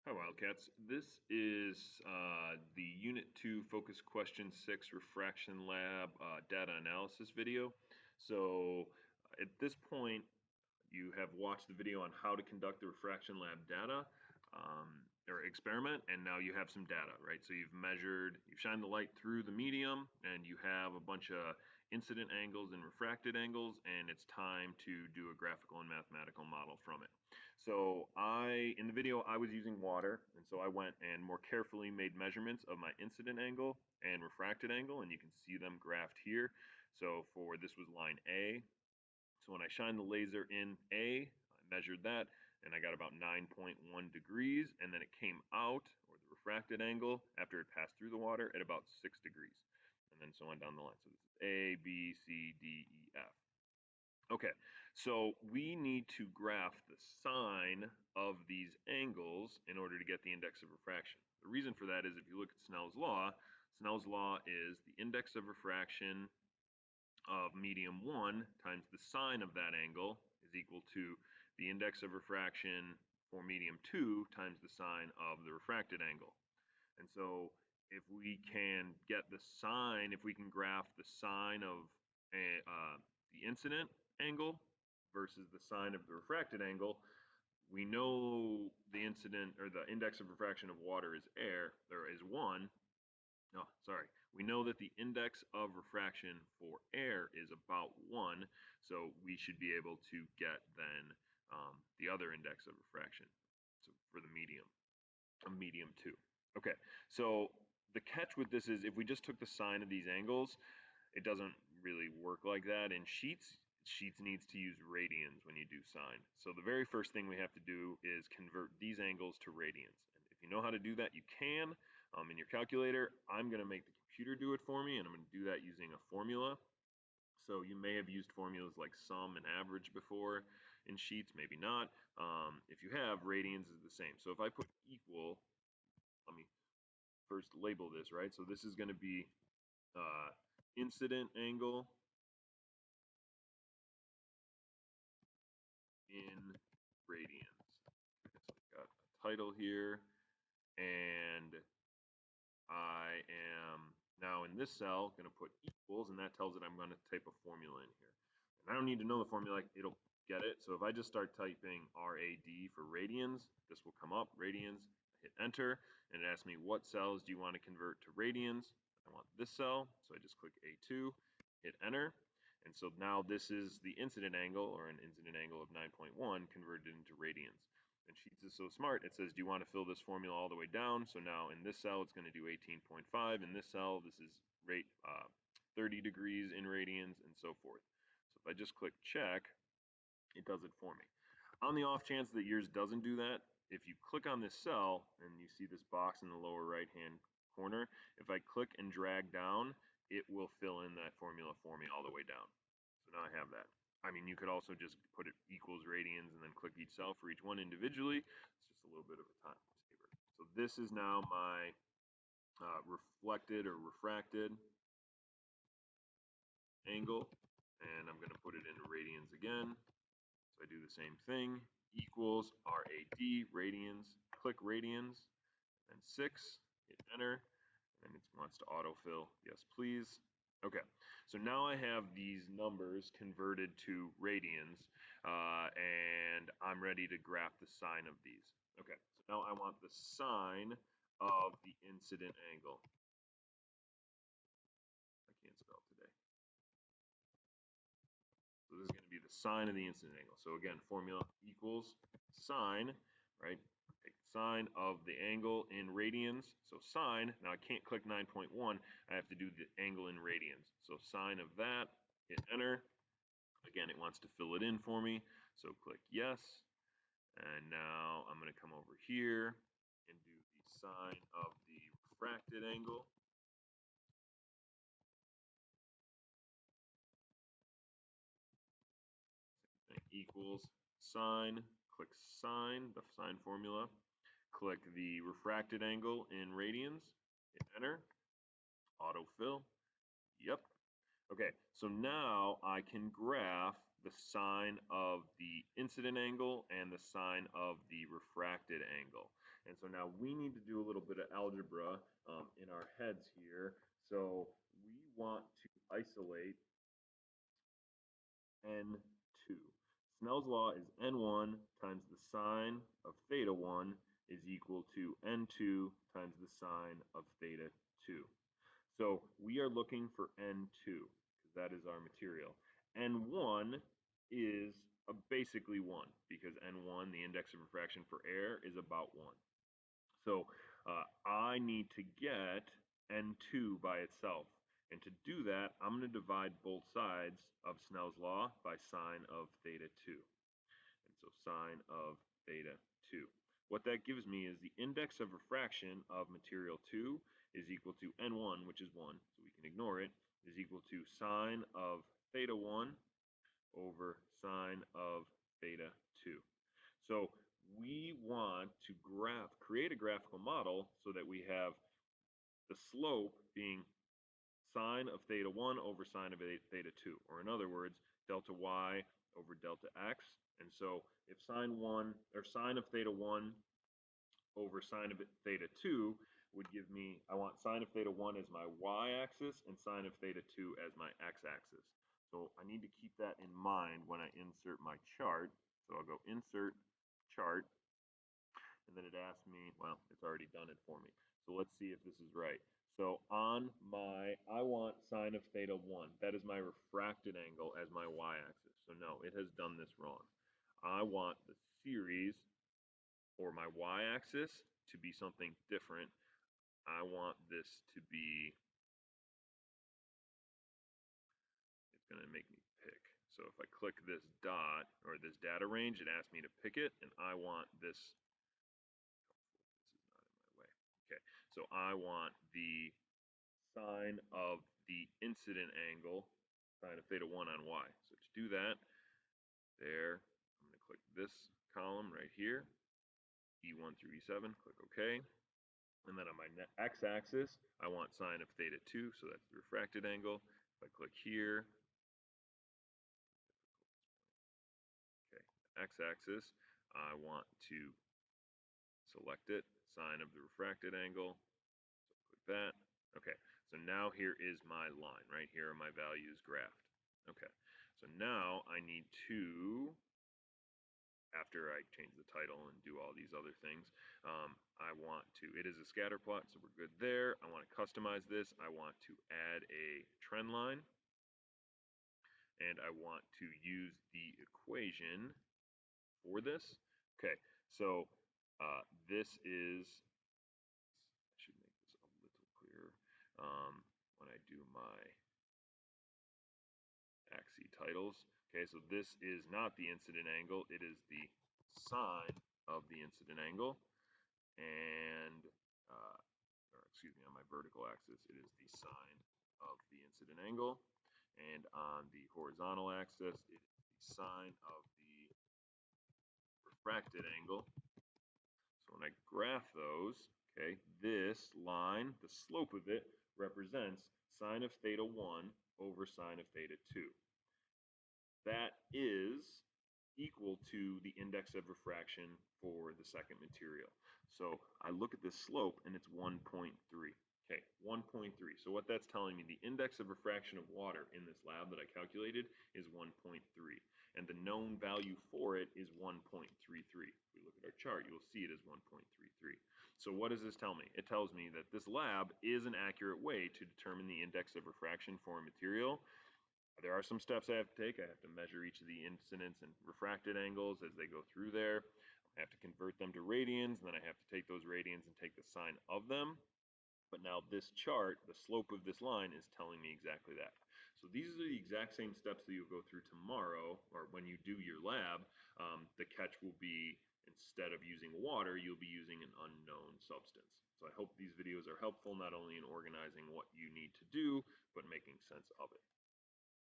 Hi Wildcats. This is the Unit 2 Focus Question 6 Refraction Lab data analysis video. So at this point, you have watched the video on how to conduct the refraction lab data or experiment, and now you have some data, right? So you've measured, you've shined the light through the medium, and you have a bunch of incident angles and refracted angles, and it's time to do a graphical and mathematical model from it. So in the video, I was using water, and so I went and more carefully made measurements of my incident angle and refracted angle, and you can see them graphed here. So this was line A. So when I shined the laser in A, I measured that, and I got about 9.1 degrees, and then it came out, or the refracted angle, after it passed through the water, at about 6 degrees, and then so on down the line. So this is A, B, C, D, E, F. Okay, so we need to graph the sine of these angles in order to get the index of refraction. The reason for that is if you look at Snell's law is the index of refraction of medium 1 times the sine of that angle is equal to the index of refraction for medium 2 times the sine of the refracted angle. And so if we can get the sine, if we can graph the sine of the incident angle versus the sine of the refracted angle, we know the incident or the index of refraction of water is air, or is 1. No, sorry. We know that the index of refraction for air is about 1, so we should be able to get then the other index of refraction, so for the medium, a medium 2. Okay, so the catch with this is if we just took the sine of these angles, it doesn't really work like that. In Sheets needs to use radians when you do sine. So the very first thing we have to do is convert these angles to radians. And if you know how to do that, you can in your calculator. I'm going to make the computer do it for me, and I'm going to do that using a formula. So you may have used formulas like sum and average before in Sheets, maybe not. If you have, radians is the same. So if I put equal, let me first label this, right? So this is going to be incident angle in radians. Okay, so I've got a title here, and I am now in this cell going to put equals, and that tells it I'm going to type a formula in here. And I don't need to know the formula, it'll get it. So if I just start typing RAD for radians, this will come up, radians, hit enter, and it asks me what cells do you want to convert to radians. I want this cell, so I just click A2, hit enter, and so now this is the incident angle, or an incident angle of 9.1 converted into radians. And Sheets is so smart, it says, do you want to fill this formula all the way down? So now in this cell, it's going to do 18.5. In this cell, this is 30 degrees in radians, and so forth. So if I just click check, it does it for me. On the off chance that yours doesn't do that, if you click on this cell and you see this box in the lower right hand corner, if I click and drag down, it will fill in that formula for me all the way down. So now I have that. I mean, you could also just put it equals radians and then click each cell for each one individually. It's just a little bit of a time saver. So this is now my reflected or refracted angle, and I'm going to put it into radians again. So I do the same thing, equals RAD, radians, click radians, and 6, hit enter, and it wants to autofill, yes please. Okay, so now I have these numbers converted to radians, and I'm ready to graph the sine of these. Okay, so now I want the sine of the incident angle. I can't spell today. So this is going to be the sine of the incident angle. So again, formula equals sine, right? Take the sine of the angle in radians. So sine, now I can't click 9.1. I have to do the angle in radians. So sine of that, hit enter. Again, it wants to fill it in for me. So click yes. And now I'm going to come over here and do the sine of the refracted angle. Equals sine, click sine, the sine formula, click the refracted angle in radians, hit enter, autofill, yep. Okay, so now I can graph the sine of the incident angle and the sine of the refracted angle. And so now we need to do a little bit of algebra in our heads here. So we want to isolate N2. Snell's law is N1 times the sine of theta 1 is equal to N2 times the sine of theta 2. So we are looking for N2 because that is our material. N1 is basically 1 because N1, the index of refraction for air, is about 1. So I need to get N2 by itself. And to do that, I'm going to divide both sides of Snell's law by sine of theta 2. And so sine of theta 2. What that gives me is the index of refraction of material 2 is equal to N1, which is 1, so we can ignore it, is equal to sine of theta 1 over sine of theta 2. So we want to create a graphical model so that we have the slope being sine of theta 1 over sine of theta 2, or in other words, delta y over delta x. And so if sine of theta 1 over sine of theta 2 would give me, I want sine of theta 1 as my y-axis and sine of theta 2 as my x-axis. So I need to keep that in mind when I insert my chart. So I'll go insert chart, and then it asks me, well, it's already done it for me. So let's see if this is right. So I want sine of theta 1. That is my refracted angle as my y-axis. So no, it has done this wrong. I want the series, or my y-axis, to be something different. I want this to be, it's going to make me pick. So if I click this dot, or this data range, it asks me to pick it, and I want this is not in my way. Okay, so I want the sine of the incident angle, sine of theta 1 on y. So to do that, there, I'm going to click this column right here, E1 through E7, click OK. And then on my x-axis, I want sine of theta 2, so that's the refracted angle. If I click here, okay, x-axis, I want to select it, sine of the refracted angle, so click that. Okay, so now here is my line. Right here are my values graphed. Okay, so now I need to, after I change the title and do all these other things, I want to, it is a scatter plot, so we're good there. I want to customize this. I want to add a trend line, and I want to use the equation for this. Okay, so this is, I should make this a little clearer when I do my axis titles. Okay, so this is not the incident angle, it is the sine of the incident angle. And, or excuse me, on my vertical axis, it is the sine of the incident angle. And on the horizontal axis, it is the sine of the refracted angle. So when I graph those, okay, this line, the slope of it, represents sine of theta 1 over sine of theta 2. That is equal to the index of refraction for the second material. So I look at this slope and it's 1.3. Okay, 1.3. So what that's telling me, the index of refraction of water in this lab that I calculated is 1.3. And the known value for it is 1.33. If we look at our chart, you'll see it is 1.33. So what does this tell me? It tells me that this lab is an accurate way to determine the index of refraction for a material. There are some steps I have to take. I have to measure each of the incidence and refracted angles as they go through there. I have to convert them to radians, and then I have to take those radians and take the sine of them. But now this chart, the slope of this line, is telling me exactly that. So these are the exact same steps that you'll go through tomorrow, or when you do your lab. The catch will be, instead of using water, you'll be using an unknown substance. So I hope these videos are helpful, not only in organizing what you need to do, but making sense of it.